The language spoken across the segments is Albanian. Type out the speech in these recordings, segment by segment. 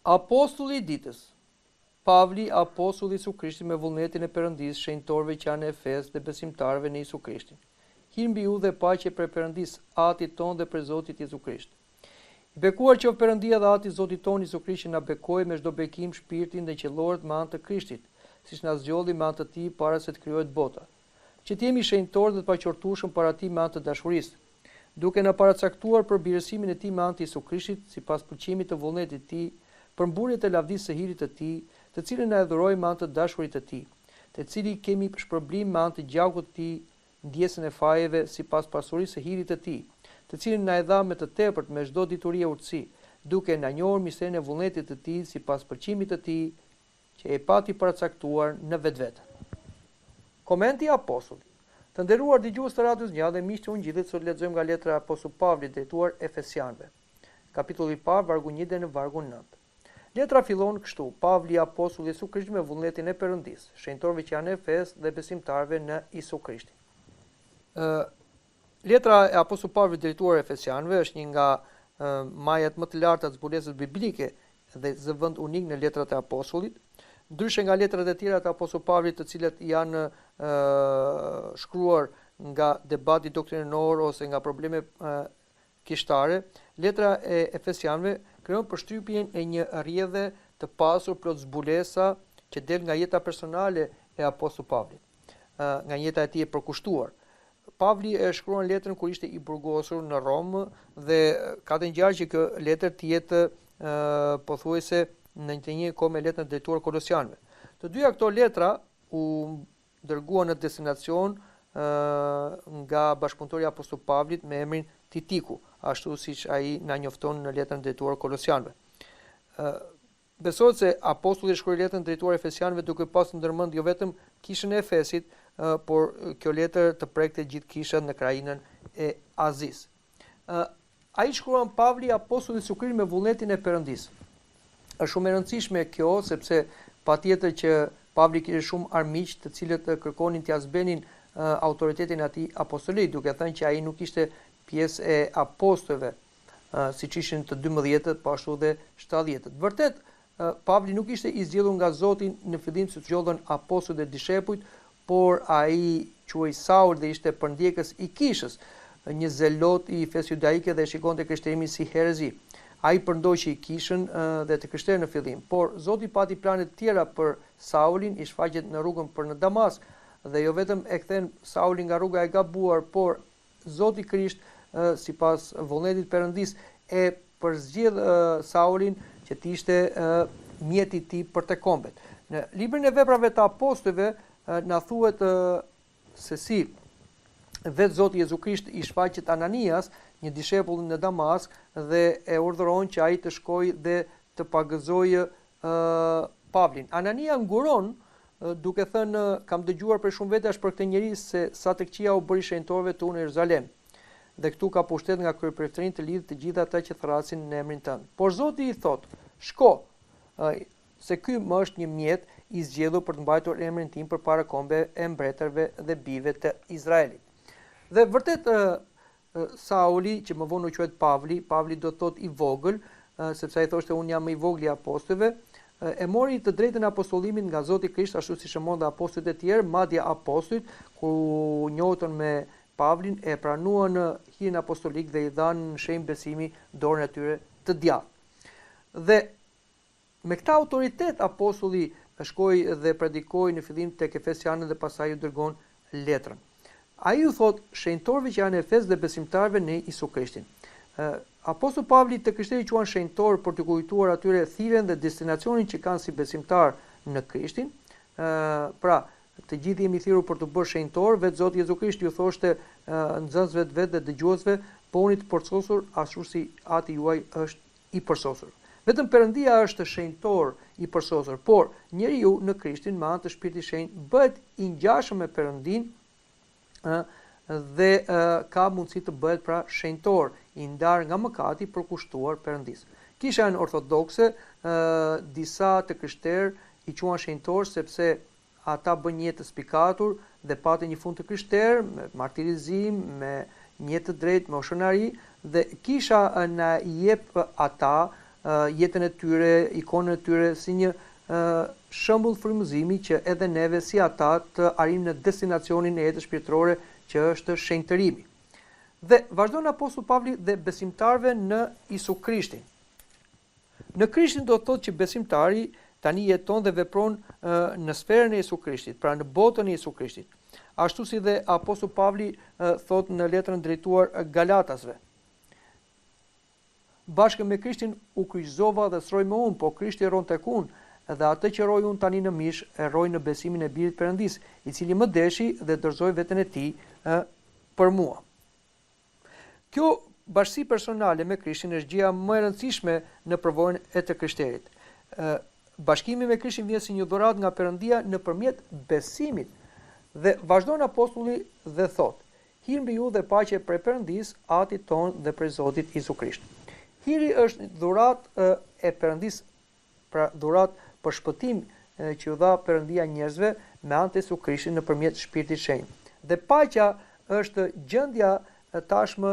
Apostulli i ditës. Pavli, apostulli i Isu Krishtit me vullnetin e Perëndisë, shenjtorëve që janë në Efes dhe besimtarëve në Isu Krishtin. Hir mbi ju dhe paqe për Perëndisë, Atit ton dhe për Zotit Jezu Krisht. I bekuar qoftë Perëndia dhe Ati Zotit ton Isu Krisht, na bekojë me çdo bekim shpirtin dhe qelloret me anë të Krishtit, siç na zgjodhi me anë të Tij para se të krijohet bota. Që të jemi shenjtorë dhe të paqortueshëm para Tij me anë të dashurisë, duke na paracaktuar për birësimin e Tij me anë të Isu Krishtit, sipas pëlqimit të vullnetit të Tij, për mburjet e lavdisë së hirit të Tij, të cilën na dhuroi me anë të dashurisë të Tij, të cili kemi shpërblim me anë të gjakut të Tij, ndjesën e fajeve sipas pasurisë së hirit të Tij, të cilin na e dha me të tepërt me çdo dituri e urtësi, duke na njohur misterin e vullnetit të Tij sipas pëlqimit të Tij, që e pati paracaktuar në vetvete. Komenti i apostullit. Të nderuar dëgjues të radios Nja dhe miq të Ungjillit, sot lexojmë nga letra e apostullit Pavli drejtuar Efesianëve. Kapitulli i parë, vargu 1 dhe në vargun 9. Letra fillon kështu: Pavli, apostulli i Isu Krishtit me vullnetin e Perëndisë, shenjtorëve që janë në Efes dhe besimtarëve në Isu Krishtin. Letra e apostullit Pavli drejtuar Efesianëve është një nga majat më të larta të zbulesës biblike dhe zëvend unik në letrat e apostullit. Ndryshe nga letrat e tjera të apostullit Pavlit, të cilat janë shkruar nga debati doktrinor ose nga probleme kishtare, letra e Efesianëve krijon përshtypjen e një rrjedhe të pasur plot zbulesa që del nga jeta personale e apostullit Pavlit, nga jeta e tij e përkushtuar. Pavli e shkruan letrën kur ishte i burgosur në Rom dhe ka të ngjarë që kjo letër të jetë pothuajse në të njëjtën kohë me letrën drejtuar Kolosianëve. Të dyja këto letra u dërguan në destinacion nga bashkëpunëtori i apostullit Pavlit me emrin Titiku, ashtu siç ai na njofton në letrën drejtuar Kolosianëve. Besohet se apostulli shkroi letrën drejtuar Efesianëve duke pasur ndërmend jo vetëm kishën e Efesit, por kjo letër të prekte gjithë kishat në krajinën e Azisë. Ai shkruan Pavli, apostulli i Isu Krishtit me vullnetin e Perëndisë. Është shumë e rëndësishme kjo, sepse patjetër që Pavli kishte shumë armiq të cilët kërkonin t'ia zbenin autoritetin e atij apostolik, duke thënë që ai nuk ishte pjesë e apostujve, siç ishin të 12-tët, po ashtu dhe 70-tët. Vërtet, Pavli nuk ishte i zgjedhur nga Zoti në fillim si zgjodhen apostujt dhe dishepujt, por ai quhej Saul dhe ishte përndjekës i kishës, një zelot i fes judaike dhe shikonte krishterimin si herezi. Ai përndoqi kishën dhe të krishterë në fillim, por Zoti pati plane të tjera për Saulin, i shfaqet në rrugën për në Damask dhe jo vetëm e kthen Saulin nga rruga e gabuar, por Zoti Krisht sipas vullnetit Perëndis e përzgjedh Saulin që të ishte mjeti i tij për të kombet. Në librin e veprave të apostujve na thuhet se si vetë Zoti Jezu Krisht i shfaqet Ananias, një dishepull në Damask, dhe e urdhëron që ai të shkojë dhe të pagëzojë Pavlin. Anania nguron duke thënë: kam dëgjuar për shumë vetash për këtë njerëz se sa të këqija u bëri shenjtorëve tu në Jeruzalem. Dhe këtu ka pushtet nga kryeprefektrin të lidhë të gjithë ata që thrasin në emrin tënd. Por Zoti i thot: shko, se ky më është një mjet i zgjedhur për të mbajtur emrin tim përpara kombeve e mbretërve dhe bijve të Izraelit. Dhe vërtet Sauli, që më vonë u quhet Pavli do të thotë i vogël, sepse ai thoshte unë jam më i vogël i apostujve, e mori të drejtën e apostullimit nga Zoti Krisht, ashtu siç e morën apostujt e tjerë, madje apostujt ku njohën me Pavlin e pranuan hirin apostolik dhe i dhanë në shenjë besimi dorën e tyre të djathtë. Dhe me këtë autoritet apostulli shkoi dhe predikoi në fillim tek Efesianët dhe pastaj u dërgon letrën. Ai u thot shenjtorëve që janë në Efes dhe besimtarëve në Isu Krishtin. Apostulli Pavli të krishterët quan shenjtor për të kujtuar atyre thirrjen dhe destinacionin që kanë si besimtar në Krishtin. Pra, të gjithë jemi thirrur për të bërë shenjtor, vetë Zoti Jezu Krisht ju thoshte nxënësve të vet dhe dëgjuesve, bëuni të përcosur ashtu si Ati juaj është i përsosur. Vetëm Perëndia është shenjtor i përsosur, por njeriu në Krishtin me anë të Shpirtit Shenjtë bëhet i ngjashëm me Perëndin dhe ka mundësi të bëhet pra shenjtor, i ndar nga mëkati për kushtuar Perëndis. Kishën ortodokse disa të krishterë i quan shenjtor sepse ata bën jetë të spikatur dhe patën një fund të krishterë, me martirizim, me një jetë të drejtë, me ushqinari, dhe kisha na jep ata jetën e tyre, ikonën e tyre si një shembull frymëzimi që edhe neve si ata të arrijmë në destinacionin e jetës shpirtërore që është shenjtërimi. Dhe vazhdon apostulli Pavli dhe besimtarëve në Isu Krishtin. Në Krishtin do të thotë që besimtari tani jeton dhe vepron në sferën e Isu Krishtit, pra në botën e Isu Krishtit. Ashtu si dhe apostulli Pavli thot në letrën drejtuar Galatasve. Bashkë me Krishtin u kryqëzova dhe sroj me unë, po Krishti ron tek unë, dhe atë që roj unë tani në mish, e roj në besimin e Birit Perëndis, i cili më deshi dhe dorëzoi veten e tij për mua. Kjo bashkësi personale me Krishtin është gjëja më e rëndësishme në përvojën e të krishterit. Bashkimi me Krishtin vjen si një dhuratë nga Perëndia nëpërmjet besimit. Dhe vazhdon apostulli dhe thot: "Hir mbi ju dhe paqe prej Perëndis, Atit ton dhe prej Zotit Isu Krisht." Hiri është dhuratë e Perëndis, pra dhuratë për shpëtim që u dha Perëndia njerëzve me anë të Isu Krishtit nëpërmjet Shpirtit Shenjtë. Dhe paqja është gjendja tashmë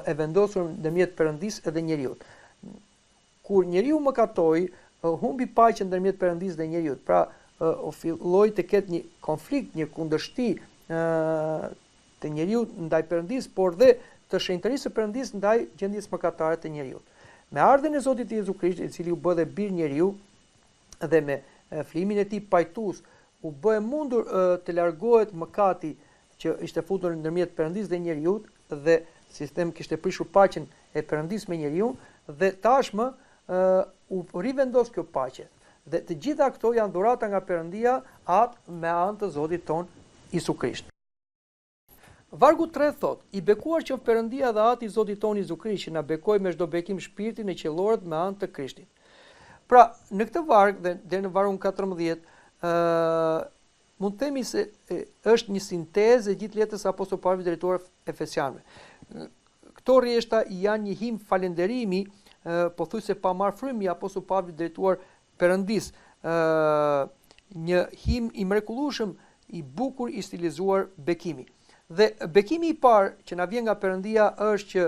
e vendosur ndërmjet Perëndisë dhe njeriut. Kur njeriu mëkatoi, humbi paqen ndërmjet Perëndisë dhe njeriut. Pra, filloi të ketë një konflikt, një kundërshti të njeriu ndaj Perëndisë, por dhe të shenjtërisë së Perëndisë ndaj gjendjes mëkatare të njeriut. Me ardhen e Zotit Jezu Krisht, i cili u bë dhe bir njeriu dhe me flimin e tij pajtues u bë mundur të largohet mëkati që ishte futur ndërmjet Perëndisë dhe njeriut, dhe sistem kishte prishur paqen e Perëndisë me njeriu, dhe tashmë u rivendos kjo paqe. Dhe të gjitha këto janë dhurata nga Perëndia me anë të Zotit ton Isu Krisht. Vargu 3 thot: "I bekuar qoftë Perëndia dhe Ati i Zotit ton Isu Krisht, që na bekoi me çdo bekim shpirtin e qellorët me anë të Krishtit." Pra, në këtë varg dhe deri në vargun 14, mund të themi se është një sintezë e gjithë letrës së apostullit Pavli drejtuar Efesianëve. Këto rrjeshta janë një him falënderimi, pothuajse pa marrë frymë, i apostullit Pavli drejtuar Perëndisë, një him i mrekullueshëm, i bukur, i stilizuar bekimi. Dhe bekimi i parë që na vjen nga Perëndia është që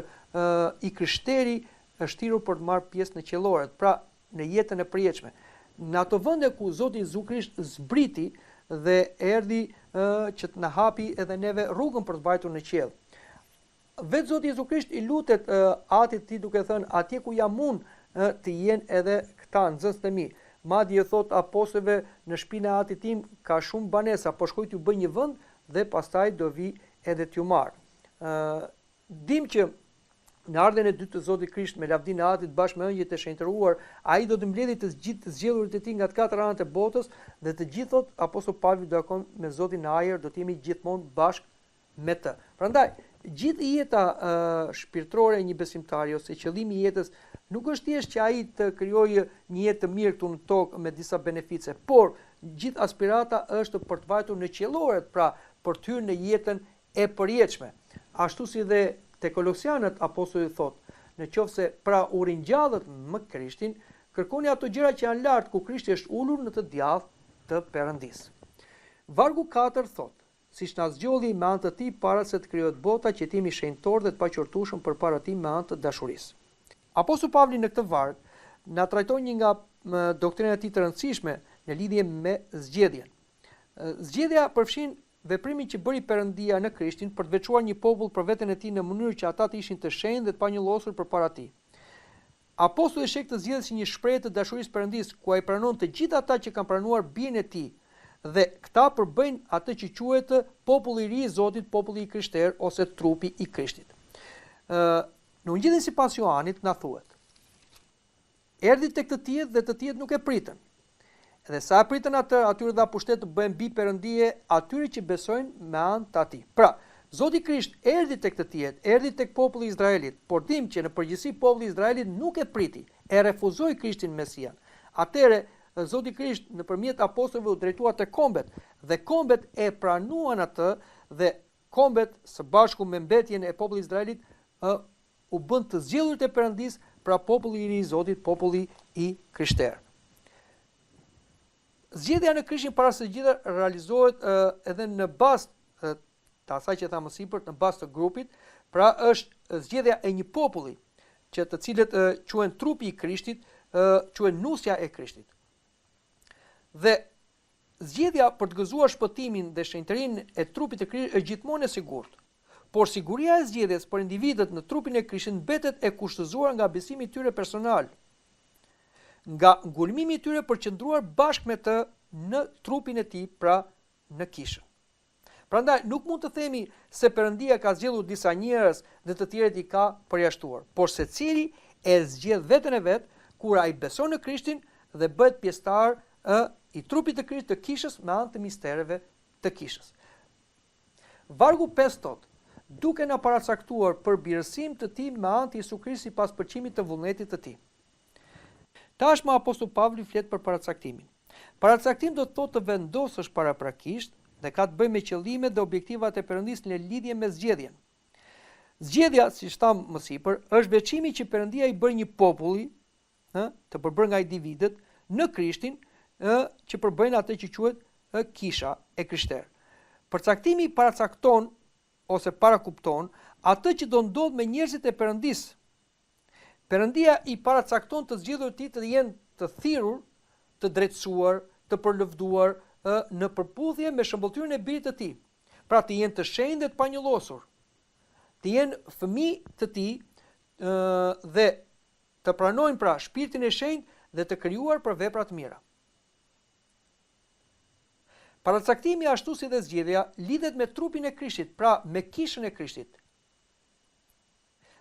i krishteri është thirrur për të marrë pjesë në qelloret, pra në jetën e përjetshme. Në ato vende ku Zoti Jezu Krisht zbriti dhe erdhi që të na hapi edhe neve rrugën për të vajtur në qiell. Vetë Zoti Jezu Krisht i lutet Atit të tij duke thënë: "Atje ku jam unë, të jenë edhe këta nxënësit e mi." Madje thot apostujve: "Në shtëpinë e Atit tim ka shumë banesa, po shkoj t'ju bëj një vend dhe pastaj do vi edhe t'ju marr." Dim që në ardhen e dytë të Zotit Krisht me lavdinë e Atit bashkë me ëngjëjt e shenjtëruar, ai do të mbledhë të gjithë të zgjedhurit e tij nga të katër anët e botës, dhe të gjithë, thot apostulli Pavli, do akon me Zotin në ajër, do të jemi gjithmonë bashkë me të. Prandaj, gjithë jeta shpirtërore e një besimtari ose qëllimi i jetës nuk është thjesht që ai të krijojë një jetë të mirë këtu në tokë me disa benefice, por gjithë aspirata është për të vajtur në qielloret, pra për të hyrë në jetën e përjetshme. Ashtu si dhe te Kolosianët apostulli thotë: "Nëse pra u ringjallët me Krishtin, kërkoni ato gjëra që janë lart, ku Krishti është ulur në të djathtë të Perëndisë." Vargu 4 thotë: "Siç na zgjolli me anë të tij para se të krijohet bota, që jemi shenjtor dhe të paqortueshëm përpara tij me anë të dashurisë." Apostulli Pavli në këtë varg na trajton një nga doktrinat e tij të rëndësishme në lidhje me zgjedhjen. Zgjedhja përfshin veprimin që bëri Perëndia në Krishtin për të veçuar një popull për veten e tij në mënyrë që ata të ishin të shenjtë dhe të panjollosur përpara tij. Apostulli e sheh të zgjedhjen si një shprehje të dashurisë Perëndisë, ku ai pranon të gjithë ata që kanë pranuar birin e tij, dhe këta përbëjnë atë që quhet populli i ri i Zotit, populli i krishterë ose trupi i Krishtit. Në ungjillin sipas Johanit na thuhet: "Erdhi tek të tjerë dhe të tjerë nuk e pritën. Dhe sa e pritën atyre dha pushtet të bëhen mbi Perëndije atyre që besojnë me anë të atij." Pra, Zoti Krisht erdhi tek të tjerë, erdhi tek populli i Izraelit, por dim që në përgjithësi populli i Izraelit nuk e priti, e refuzoi Krishtin Mesian. Atëre Zoti Krisht nëpërmjet apostujve u drejtua te kombet, dhe kombet e pranuan atë, dhe kombet së bashku me mbetjen e popullit të Izraelit u bën të zgjedhurit e Perëndisë, pra populli i ri i Zotit, populli i krishterë. Zgjedhja në Krishtin para së gjitha realizohet edhe në bazë të asaj që thamë sipër, në bazë të grupit, pra është zgjedhja e një populli që të cilët quhen trupi i Krishtit, quhen nusja e Krishtit. Dhe zgjedhja për të gëzuar shpëtimin dhe shenjtërinë e trupit të Krishtit është gjithmonë e sigurt. Por siguria e zgjedhjes për individët në trupin e Krishtit mbetet e kushtëzuar nga besimi i tyre personal, nga ngulmimi i tyre për qëndruar bashkë me të në trupin e tij, pra në kishën. Prandaj nuk mund të themi se Perëndia ka zgjedhur disa njerëz dhe të tjerët i ka përjashtuar, por secili e zgjedh veten e vet kur ai beson në Krishtin dhe bëhet pjesëtar i trupit të Krishtit, të kishës, me anë të mistereve të kishës. Vargu 5 thot: duke na paracaktuar për birësim të tij me anë të Jesu Krishtit sipas përqimit të vullnetit të tij. Tashmë apostulli Pavli flet për paracaktimin. Paracaktim do të thotë të vendosësh paraprakisht dhe ka të bëjë me qëllimet dhe objektivat e Perëndisë në lidhje me zgjedhjen. Zgjedhja, siç tham më sipër, është veçimi që Perëndia i bën një populli, të përbërë nga individët në Krishtin, që përbëjnë atë që quhet kisha e krishterë. Përcaktimi paracakton ose parakupton atë që do ndodh me njerëzit e Perëndisë. Perëndia i paracakton të zgjedhur të tij të jenë të thirrur, të drejtësuar, të përlëvduar në përputhje me shëmbulltyrën e birit të tij. Pra të jenë të shenjtë dhe të panjollosur, të jenë fëmijë të tij dhe të pranojnë pra shpirtin e shenjtë dhe të krijuar për vepra të mira. Paracaktimi ashtu si dhe zgjedhja lidhet me trupin e Krishtit, pra me kishën e Krishtit.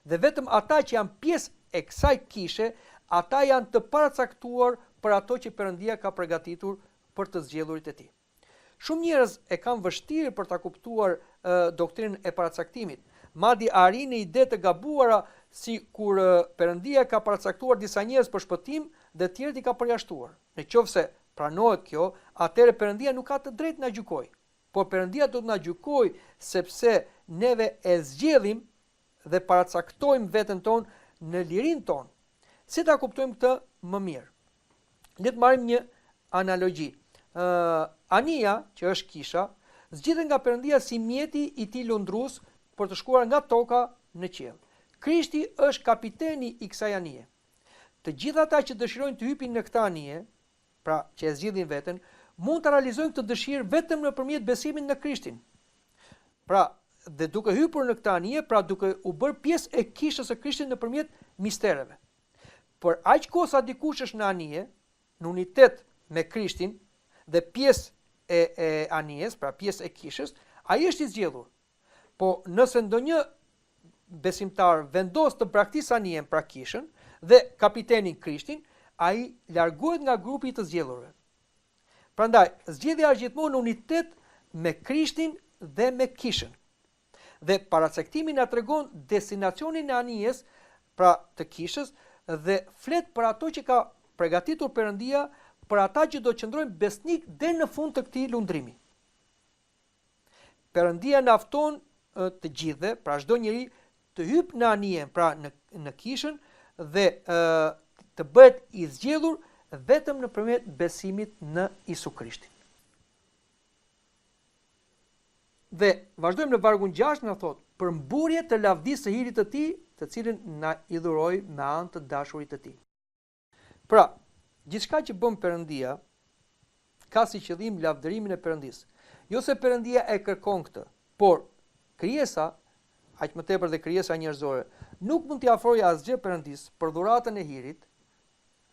Dhe vetëm ata që janë pjesë e kësaj kishe, ata janë të paracaktuar për ato që Perëndia ka përgatitur për të zgjedhurit e tij. Shumë njerëz e kanë vështirë për ta kuptuar doktrinën e paracaktimit. Madje arrin në ide të gabuara si kur Perëndia ka paracaktuar disa njerëz për shpëtim dhe të tjerët i ka përjashtuar. Nëse pranohet kjo, atëherë Perëndia nuk ka të drejtë na gjykojë, por Perëndia do të na gjykojë sepse neve e zgjedhim dhe paracaktojmë veten tonë në lirinë tonë. Si ta kuptojmë këtë më mirë? Le të marrim një analogji. Anija, që është kisha, zgjidhet nga Perëndia si mjeti i tij lundrues për të shkuar nga toka në qiell. Krishti është kapiteni i kësaj anije. Të gjithë ata që dëshirojnë të hypin në këtë anije, pra që e zgjidhin veten, mund të realizojnë këtë dëshirë vetëm nëpërmjet besimit në Krishtin. Pra, dhe duke hyrë në këtë anije, pra duke u bërë pjesë e kishës së Krishtit nëpërmjet mistereve. Por aq kohë sa dikush është në anije, në unitet me Krishtin dhe pjesë e anijes, pra pjesë e kishës, ai është i zgjedhur. Po nëse ndonjë besimtar vendos të braktisë anijen, pra kishën, dhe kapitenin Krishtin, ai largohet nga grupi i të zgjedhurve. Prandaj, zgjedhja është gjithmonë në unitet me Krishtin dhe me kishën. Dhe paracaktimi na tregon destinacionin e anijes, pra të kishës, dhe flet për ato që ka përgatitur Perëndia për ata që do të qëndrojnë besnik deri në fund të këtij lundrimi. Perëndia na fton të gjithë, pra çdo njeri të hyjë në anijen, pra në kishën dhe të bëhet i zgjedhur vetëm nëpërmjet besimit në Jezu Krishtin. Dhe vazhdojmë në vargun 6, na thot: për mburje të lavdisë së hirit të tij, të cilën na i dhuroi me anë të dashurisë të tij. Pra, gjithçka që bën Perëndia ka si qëllim lavdërimin e Perëndisë. Jo se Perëndia e kërkon këtë, por krijesa, aq më tepër dhe krijesa njerëzore, nuk mund t'i afrojë asgjë Perëndisë për dhuratën e hirit,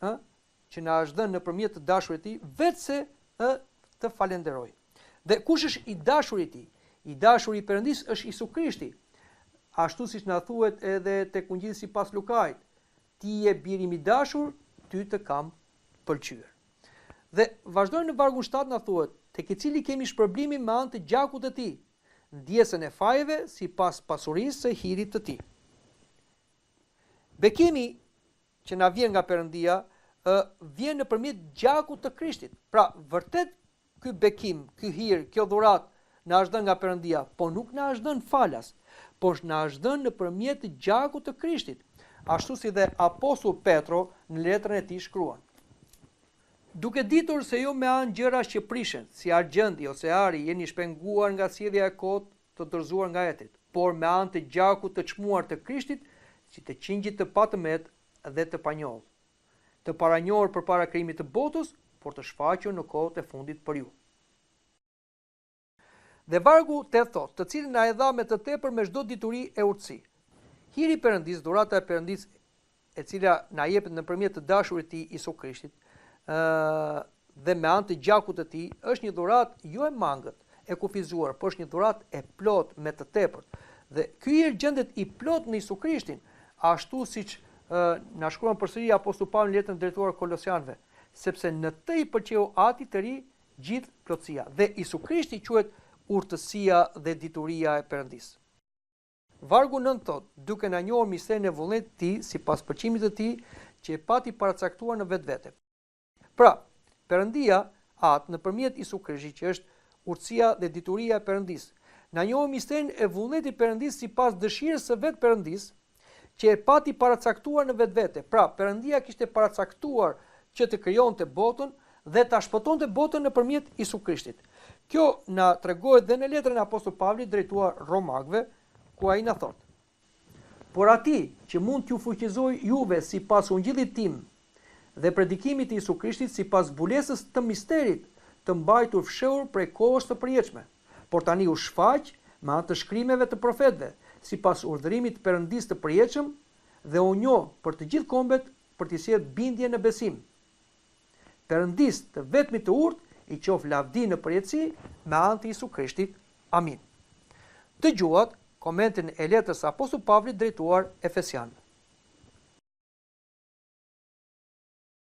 që na është dhënë nëpërmjet të dashurit të tij, vetëse të falenderoj. Dhe kush është i dashuri i tij? I dashuri i Perëndisë është Jezu Krishti. Ashtu siç na thuhet edhe tek Ungjilli sipas Lukait: ti je biri im i dashur, ty të kam pëlqyer. Dhe vazhdojmë në vargun 7, na thuhet: tek i cili kemi shpërblimin me anë të gjakut të tij, ndjesën e fajeve sipas pasurisë së hirit të tij. Bekimi që na vjen nga Perëndia vjen nëpërmjet gjakut të Krishtit. Pra, vërtet ky bekim, ky hir, kjo dhuratë na është dhënë nga Perëndia, po nuk na është dhënë falas, por na është dhënë nëpërmjet gjakut të Krishtit, ashtu si dhe apostulli Petro në letrën e tij shkruan: duke ditur se jo me anë gjërash që prishen, si argjendi ose ari, jeni shpenguar nga sjellja e kot të dorëzuar nga etrit, por me anë të gjakut të çmuar të Krishtit, si të qingjit të patëmet dhe të panjoll, të paranjohur përpara krijimit të botës, por të shfaqur në kohët e fundit për ju. Dhe vargu 8 thot, të cilin na e dha me të tepër me çdo dituri e urtësi. Hiri i Perëndis, dhurata e Perëndis, e cila na jepet nëpërmjet të dashurit të tij Isu Krishtit, dhe me anë të gjakut të tij, është një dhuratë jo e mangët, e kufizuar, por është një dhuratë e plot me të tepërt. Dhe ky hir gjendet i plot në Isu Krishtin, ashtu siç na shkruan përsëri apostulli Pavli në letrën drejtuar Kolosianëve, sepse në të i pëlqeu Ati të ri gjithë plotësia, dhe Isu Krishti quhet urtësia dhe dituria e Perëndis. Vargu 9 thot, duke na njohur misterin e vullnetit të tij sipas pëlqimit të tij që e pati paracaktuar në vetvete. Pra, Perëndia atë nëpërmjet Isu Krishtit që është urtësia dhe dituria e Perëndis, na njohur misterin e vullnetit të Perëndis sipas dëshirës së vet Perëndis që e pati paracaktuar në vetvete. Pra, Perëndia kishte paracaktuar që të krijonte botën dhe ta shpëtonte botën nëpërmjet Isu Krishtit. Kjo na tregohet dhe në letrën e apostullit Pavlit drejtuar Romakëve, ku ai na thot: por ati që mund t'ju fuqizoj juve sipas ungjillit tim dhe predikimit të Isu Krishtit sipas bulesës të misterit të mbajtur fshehur prej kohës të përjetshme, por tani u shfaq me anë të shkrimeve të profetëve, sipas urdhërimit të Perëndis të përjetshëm, dhe u njoh për të gjithë kombet për të sjellë bindje në besim. Perëndis të vetmit të urtë i qof lavdi në përjetësi me anë të Isu Krishtit. Amin. Dëgjuat komentin e letrës së apostullit Pavlit drejtuar Efesianëve.